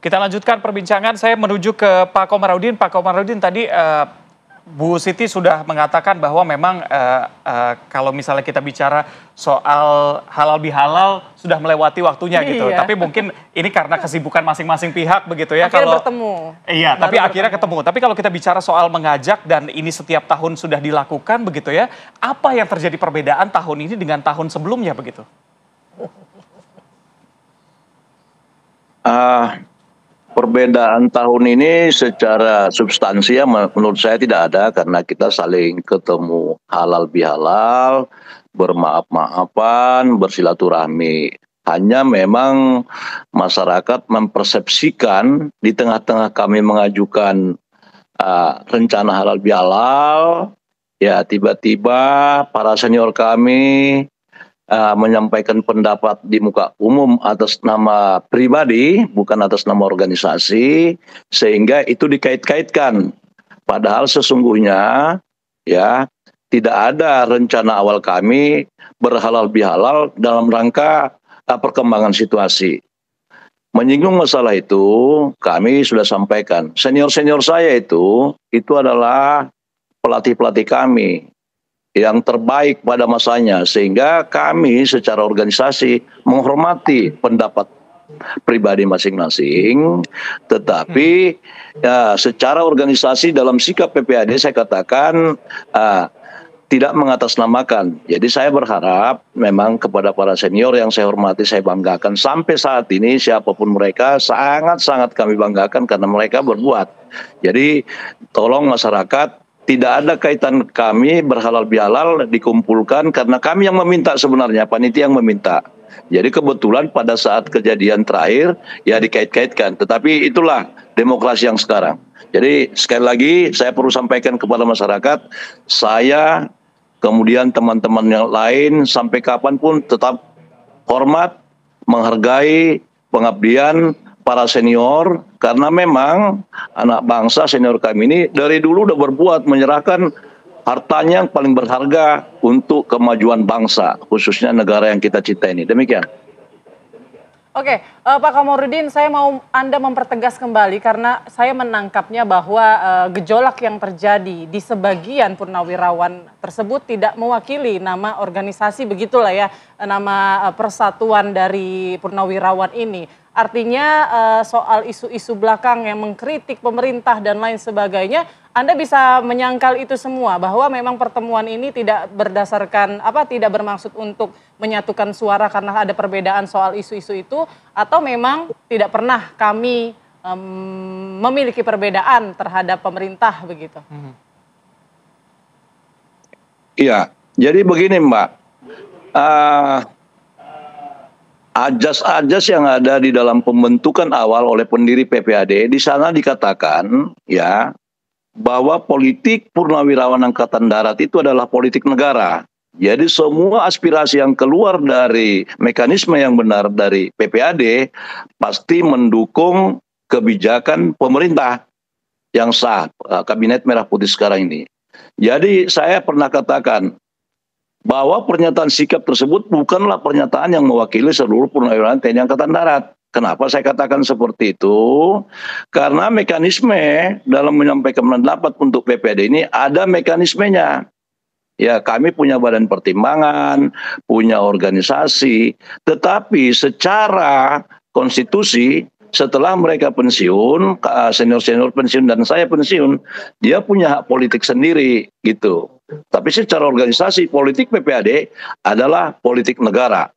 Kita lanjutkan perbincangan, saya menuju ke Pak Komarudin. Pak Komarudin, tadi Bu Siti sudah mengatakan bahwa memang kalau misalnya kita bicara soal halal bihalal sudah melewati waktunya gitu. Iya. Tapi mungkin ini karena kesibukan masing-masing pihak begitu ya. Akhirnya bertemu. Iya, tapi akhirnya ketemu. Tapi kalau kita bicara soal mengajak dan ini setiap tahun sudah dilakukan begitu ya, apa yang terjadi perbedaan tahun ini dengan tahun sebelumnya begitu? Perbedaan tahun ini secara substansi ya menurut saya tidak ada, karena kita saling ketemu halal bihalal, bermaaf-maafan, bersilaturahmi. Hanya memang masyarakat mempersepsikan di tengah-tengah kami mengajukan rencana halal bihalal, ya tiba-tiba para senior kami menyampaikan pendapat di muka umum atas nama pribadi, bukan atas nama organisasi, sehingga itu dikait-kaitkan. Padahal sesungguhnya ya tidak ada rencana awal kami berhalal bihalal dalam rangka perkembangan situasi. Menyinggung masalah itu, kami sudah sampaikan. Senior-senior saya itu adalah pelatih-pelatih kami yang terbaik pada masanya, sehingga kami secara organisasi menghormati pendapat pribadi masing-masing, tetapi ya, secara organisasi dalam sikap PPAD saya katakan tidak mengatasnamakan. Jadi saya berharap memang kepada para senior yang saya hormati, saya banggakan sampai saat ini, siapapun mereka sangat-sangat kami banggakan karena mereka berbuat. Jadi tolong masyarakat, tidak ada kaitan kami berhalal bihalal dikumpulkan, karena kami yang meminta sebenarnya, panitia yang meminta. Jadi kebetulan pada saat kejadian terakhir ya dikait-kaitkan, tetapi itulah demokrasi yang sekarang. Jadi sekali lagi saya perlu sampaikan kepada masyarakat, saya kemudian teman-teman yang lain sampai kapanpun tetap hormat, menghargai pengabdian para senior, karena memang anak bangsa senior kami ini dari dulu udah berbuat menyerahkan hartanya yang paling berharga untuk kemajuan bangsa, khususnya negara yang kita cinta ini. Demikian. Oke, Pak Komarudin, saya mau Anda mempertegas kembali karena saya menangkapnya bahwa gejolak yang terjadi di sebagian purnawirawan tersebut tidak mewakili nama organisasi, begitulah ya, nama persatuan dari purnawirawan ini. Artinya soal isu-isu belakang yang mengkritik pemerintah dan lain sebagainya, Anda bisa menyangkal itu semua bahwa memang pertemuan ini tidak berdasarkan tidak bermaksud untuk menyatukan suara karena ada perbedaan soal isu-isu itu, atau memang tidak pernah kami memiliki perbedaan terhadap pemerintah begitu. Iya, jadi begini Mbak. Ajas-ajas yang ada di dalam pembentukan awal oleh pendiri PPAD, di sana dikatakan ya bahwa politik purnawirawan Angkatan Darat itu adalah politik negara. Jadi semua aspirasi yang keluar dari mekanisme yang benar dari PPAD pasti mendukung kebijakan pemerintah yang sah, Kabinet Merah Putih sekarang ini. Jadi saya pernah katakan bahwa pernyataan sikap tersebut bukanlah pernyataan yang mewakili seluruh purnawirawan TNI Angkatan Darat. Kenapa saya katakan seperti itu? Karena mekanisme dalam menyampaikan pendapat untuk PPAD ini ada mekanismenya. Ya, kami punya badan pertimbangan, punya organisasi, tetapi secara konstitusi setelah mereka pensiun, senior-senior pensiun dan saya pensiun, dia punya hak politik sendiri gitu. Tapi secara organisasi politik PPAD adalah politik negara.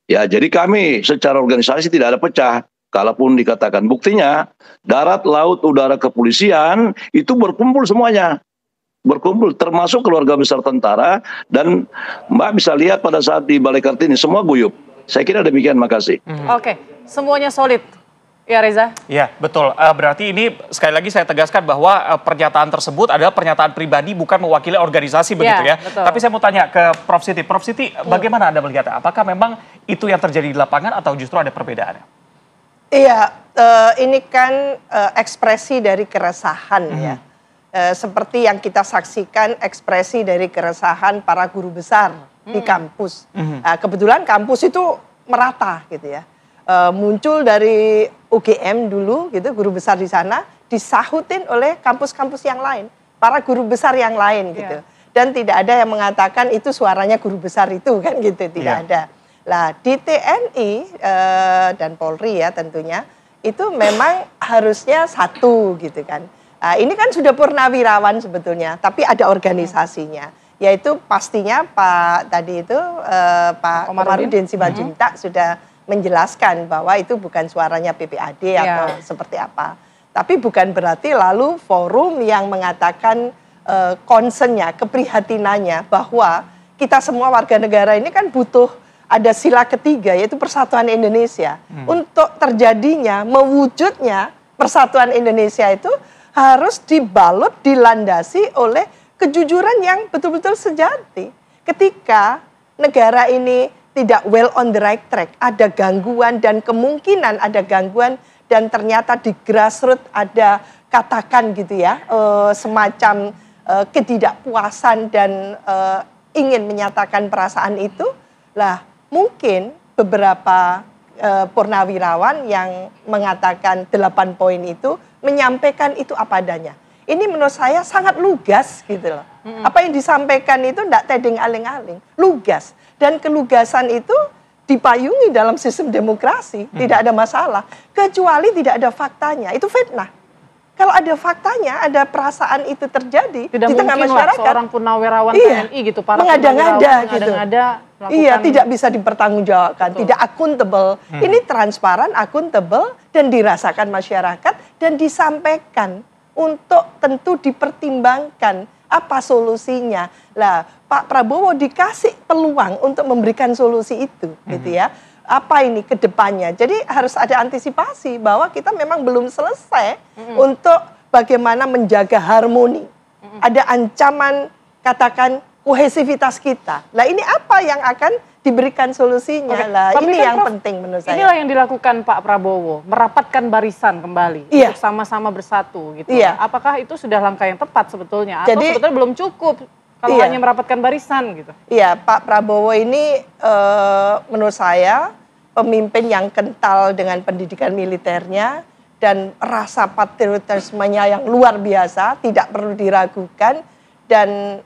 Ya, jadi kami secara organisasi tidak ada pecah. Kalaupun dikatakan buktinya, darat, laut, udara, kepolisian itu berkumpul semuanya. Berkumpul termasuk keluarga besar tentara, dan Mbak bisa lihat pada saat di Balai Kartini semua guyup. Saya kira demikian, makasih. Oke, semuanya solid. Ya Reza? Ya betul, berarti ini sekali lagi saya tegaskan bahwa pernyataan tersebut adalah pernyataan pribadi bukan mewakili organisasi begitu ya. Betul. Tapi saya mau tanya ke Prof Siti. Prof Siti, bagaimana Anda melihatnya? Apakah memang itu yang terjadi di lapangan atau justru ada perbedaannya? Iya, ini kan ekspresi dari keresahan ya. Seperti yang kita saksikan ekspresi dari keresahan para guru besar di kampus. Kebetulan kampus itu merata gitu ya. muncul dari UGM dulu gitu, guru besar di sana disahutin oleh kampus-kampus yang lain, para guru besar yang lain gitu. Dan tidak ada yang mengatakan itu suaranya guru besar itu kan gitu, tidak ada. Lah di TNI dan Polri ya tentunya itu memang harusnya satu gitu kan. Ini kan sudah purnawirawan sebetulnya, tapi ada organisasinya, yaitu pastinya Pak tadi itu Pak Komarudin Simanjuntak sudah menjelaskan bahwa itu bukan suaranya PPAD atau seperti apa. Tapi bukan berarti lalu forum yang mengatakan concern-nya, keprihatinannya bahwa kita semua warga negara ini kan butuh ada sila ketiga yaitu persatuan Indonesia. Untuk terjadinya, mewujudnya persatuan Indonesia itu harus dibalut, dilandasi oleh kejujuran yang betul-betul sejati. Ketika negara ini tidak well on the right track, ada gangguan dan kemungkinan ada gangguan dan ternyata di grassroots ada katakan gitu ya, semacam ketidakpuasan dan ingin menyatakan perasaan itu, lah mungkin beberapa purnawirawan yang mengatakan 8 poin itu menyampaikan itu apa adanya. Ini menurut saya sangat lugas gitu loh. Apa yang disampaikan itu tidak tedeng aling-aling, lugas. Dan kelugasan itu dipayungi dalam sistem demokrasi, tidak ada masalah. Kecuali tidak ada faktanya, itu fitnah. Kalau ada faktanya, ada perasaan itu terjadi tidak di tengah masyarakat. Seorang purnawirawan TNI gitu, para mengada-ngada gitu. Iya, tidak bisa dipertanggungjawabkan, tidak akuntabel. Ini transparan, akuntabel, dan dirasakan masyarakat, dan disampaikan untuk tentu dipertimbangkan apa solusinya. Lah, Pak Prabowo dikasih peluang untuk memberikan solusi itu, gitu ya. Apa ini ke depannya? Jadi harus ada antisipasi bahwa kita memang belum selesai untuk bagaimana menjaga harmoni. Ada ancaman, katakan kohesivitas kita. Lah ini apa yang akan diberikan solusinya? Lah ini kan yang penting menurut saya. Inilah yang dilakukan Pak Prabowo, merapatkan barisan kembali untuk sama-sama bersatu gitu. Apakah itu sudah langkah yang tepat sebetulnya? Atau sebetulnya belum cukup kalau hanya merapatkan barisan gitu? Iya, Pak Prabowo ini menurut saya pemimpin yang kental dengan pendidikan militernya dan rasa patriotismenya yang luar biasa, tidak perlu diragukan, dan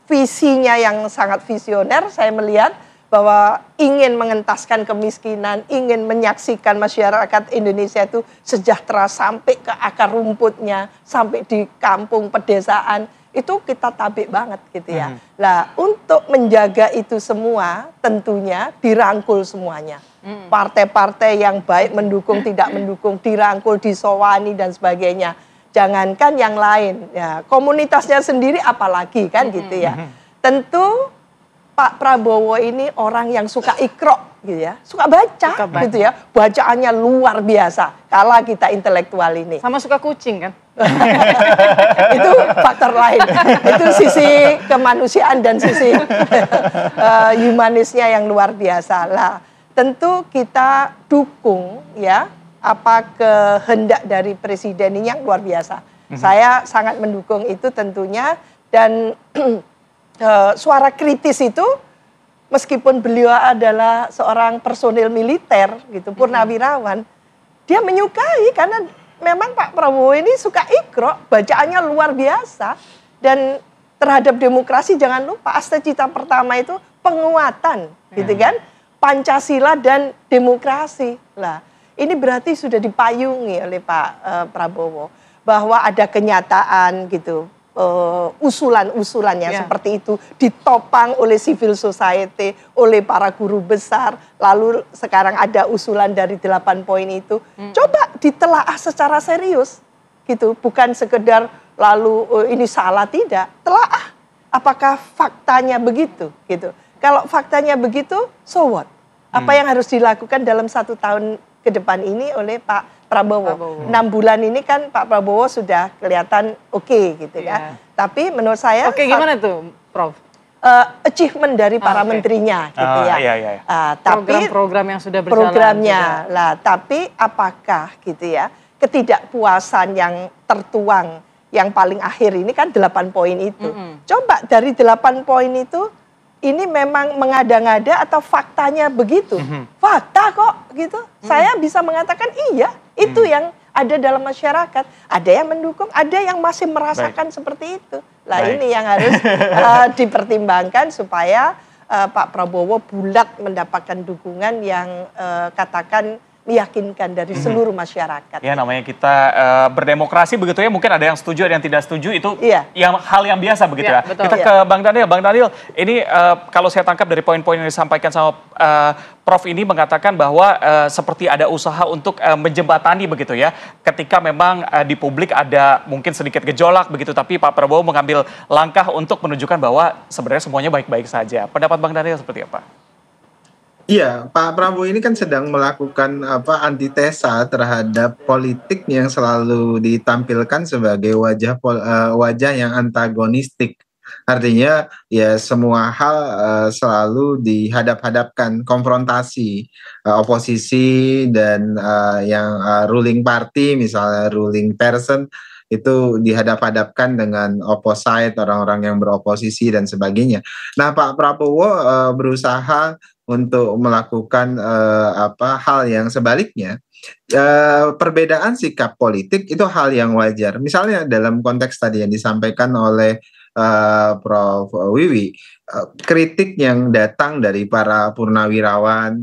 visinya yang sangat visioner. Saya melihat bahwa ingin mengentaskan kemiskinan, ingin menyaksikan masyarakat Indonesia itu sejahtera sampai ke akar rumputnya, sampai di kampung pedesaan. Itu kita tabik banget gitu ya. Lah untuk menjaga itu semua tentunya dirangkul semuanya. Partai-partai yang baik mendukung, tidak mendukung, dirangkul, disowani dan sebagainya. Jangankan yang lain, ya komunitasnya sendiri apalagi kan gitu ya. Tentu Pak Prabowo ini orang yang suka ikro gitu ya, suka baca gitu ya, bacaannya luar biasa. Kalah kita intelektual ini. Sama suka kucing kan? Itu faktor lain. Itu sisi kemanusiaan dan sisi humanisnya yang luar biasa lah. Tentu kita dukung ya apa kehendak dari presiden ini yang luar biasa. Saya sangat mendukung itu tentunya, dan suara kritis itu meskipun beliau adalah seorang personil militer gitu, purnawirawan, dia menyukai karena memang Pak Prabowo ini suka ikro, bacaannya luar biasa, dan terhadap demokrasi jangan lupa asta cita pertama itu penguatan gitu kan, Pancasila dan demokrasi. Lah ini berarti sudah dipayungi oleh Pak Prabowo bahwa ada kenyataan gitu, usulan-usulannya seperti itu ditopang oleh civil society, oleh para guru besar, lalu sekarang ada usulan dari 8 poin itu. Coba ditelaah secara serius gitu, bukan sekedar lalu ini salah, tidak, telaah apakah faktanya begitu gitu. Kalau faktanya begitu, so what? Apa yang harus dilakukan dalam 1 tahun ke depan ini oleh Pak Prabowo. 6 bulan ini kan Pak Prabowo sudah kelihatan oke gitu kan. Tapi menurut saya gimana tuh Prof? Achievement dari para menterinya gitu ya. Tapi program-program yang sudah berjalan. Programnya lah, tapi apakah gitu ya ketidakpuasan yang tertuang yang paling akhir ini kan 8 poin itu. Coba dari 8 poin itu ini memang mengada-ngada atau faktanya begitu? Fakta kok. gitu. Saya bisa mengatakan iya, itu yang ada dalam masyarakat. Ada yang mendukung, ada yang masih merasakan seperti itu. Lah ini yang harus dipertimbangkan supaya Pak Prabowo bulat mendapatkan dukungan yang katakan meyakinkan dari seluruh masyarakat. Ya namanya kita berdemokrasi begitu ya, mungkin ada yang setuju, ada yang tidak setuju, itu yang hal yang biasa begitu ya. Betul. Kita ke Bang Daniel. Bang Daniel, ini kalau saya tangkap dari poin-poin yang disampaikan sama Prof ini mengatakan bahwa seperti ada usaha untuk menjembatani begitu ya, ketika memang di publik ada mungkin sedikit gejolak begitu, tapi Pak Prabowo mengambil langkah untuk menunjukkan bahwa sebenarnya semuanya baik-baik saja. Pendapat Bang Daniel seperti apa? Iya, Pak Prabowo ini kan sedang melakukan antitesa terhadap politik yang selalu ditampilkan sebagai wajah yang antagonistik. Artinya ya semua hal selalu dihadap-hadapkan, konfrontasi oposisi dan yang ruling party, misalnya ruling person itu dihadap-hadapkan dengan opposite, orang-orang yang beroposisi dan sebagainya. Nah, Pak Prabowo berusaha untuk melakukan hal yang sebaliknya. Perbedaan sikap politik itu hal yang wajar. Misalnya dalam konteks tadi yang disampaikan oleh Prof. Wiwi, kritik yang datang dari para purnawirawan,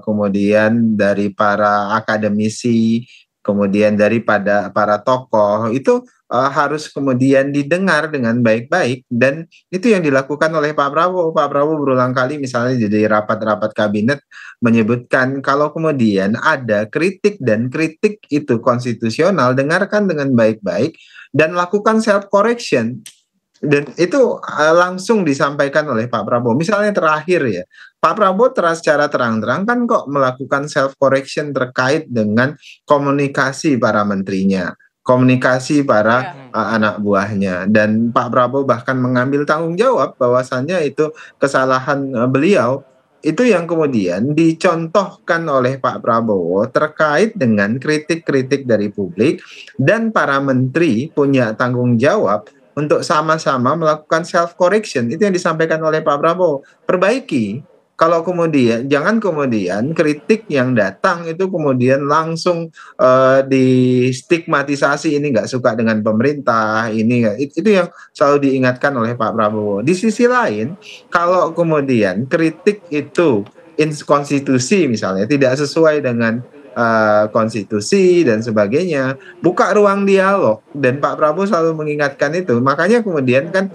kemudian dari para akademisi, kemudian daripada para tokoh itu harus kemudian didengar dengan baik-baik, dan itu yang dilakukan oleh Pak Prabowo. Pak Prabowo berulang kali misalnya di rapat-rapat kabinet menyebutkan kalau kemudian ada kritik dan kritik itu konstitusional, dengarkan dengan baik-baik dan lakukan self correction. Dan itu langsung disampaikan oleh Pak Prabowo. Misalnya terakhir ya, Pak Prabowo secara terang-terang kan kok melakukan self correction terkait dengan komunikasi para menterinya, komunikasi para anak buahnya, dan Pak Prabowo bahkan mengambil tanggung jawab bahwasannya itu kesalahan beliau. Itu yang kemudian dicontohkan oleh Pak Prabowo terkait dengan kritik-kritik dari publik, dan para menteri punya tanggung jawab untuk sama-sama melakukan self correction. Itu yang disampaikan oleh Pak Prabowo. Perbaiki. Kalau kemudian, jangan kemudian kritik yang datang itu kemudian langsung distigmatisasi, ini nggak suka dengan pemerintah, ini itu yang selalu diingatkan oleh Pak Prabowo. Di sisi lain, kalau kemudian kritik itu inkonstitusi misalnya, tidak sesuai dengan konstitusi dan sebagainya, buka ruang dialog, dan Pak Prabowo selalu mengingatkan itu. Makanya kemudian kan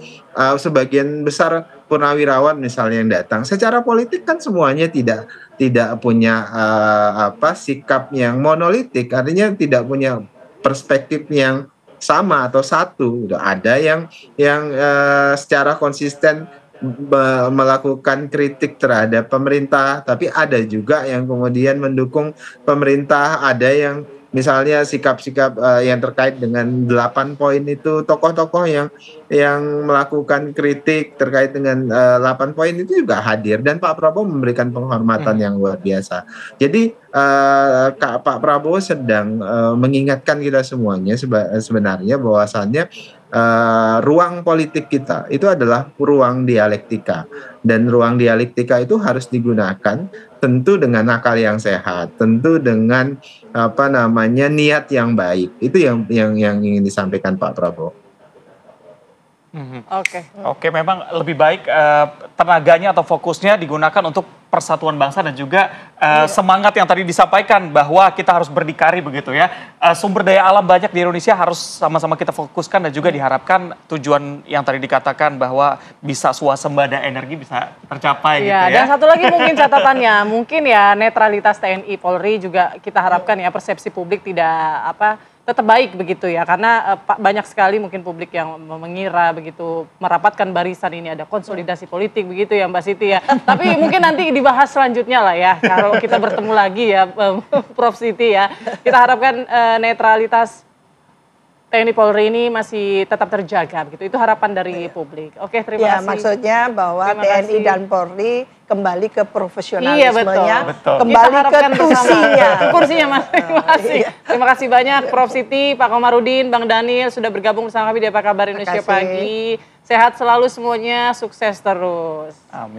sebagian besar purnawirawan misalnya yang datang, secara politik kan semuanya tidak punya sikap yang monolitik, artinya tidak punya perspektif yang sama atau satu. Ada yang secara konsisten melakukan kritik terhadap pemerintah, tapi ada juga yang kemudian mendukung pemerintah, ada yang misalnya sikap-sikap yang terkait dengan 8 poin itu, tokoh-tokoh yang melakukan kritik terkait dengan 8 poin itu juga hadir, dan Pak Prabowo memberikan penghormatan yang luar biasa. Jadi Pak Prabowo sedang mengingatkan kita semuanya sebenarnya bahwasannya ruang politik kita itu adalah ruang dialektika, dan ruang dialektika itu harus digunakan tentu dengan akal yang sehat, tentu dengan niat yang baik. Itu yang ingin disampaikan Pak Prabowo. Oke, memang lebih baik tenaganya atau fokusnya digunakan untuk persatuan bangsa, dan juga semangat yang tadi disampaikan bahwa kita harus berdikari begitu ya. Sumber daya alam banyak di Indonesia harus sama-sama kita fokuskan, dan juga diharapkan tujuan yang tadi dikatakan bahwa bisa swasembada energi bisa tercapai gitu ya. Dan satu lagi mungkin catatannya, mungkin ya netralitas TNI Polri juga kita harapkan ya, persepsi publik tidak tetap baik begitu ya, karena banyak sekali mungkin publik yang mengira begitu merapatkan barisan ini ada konsolidasi politik begitu ya Mbak Siti ya. Tapi mungkin nanti dibahas selanjutnya lah ya, kalau kita bertemu lagi ya Prof Siti ya. Kita harapkan netralitas TNI Polri ini masih tetap terjaga begitu. Itu harapan dari publik. Oke, terima kasih. Maksudnya bahwa TNI dan Polri kembali ke profesionalismenya, betul. kembali ke tusinya. Kursinya Mas. Terima kasih. Terima kasih banyak Prof Siti, Pak Komarudin, Bang Daniel sudah bergabung bersama kami di Apa Kabar Indonesia Pagi. Sehat selalu semuanya, sukses terus. Amin.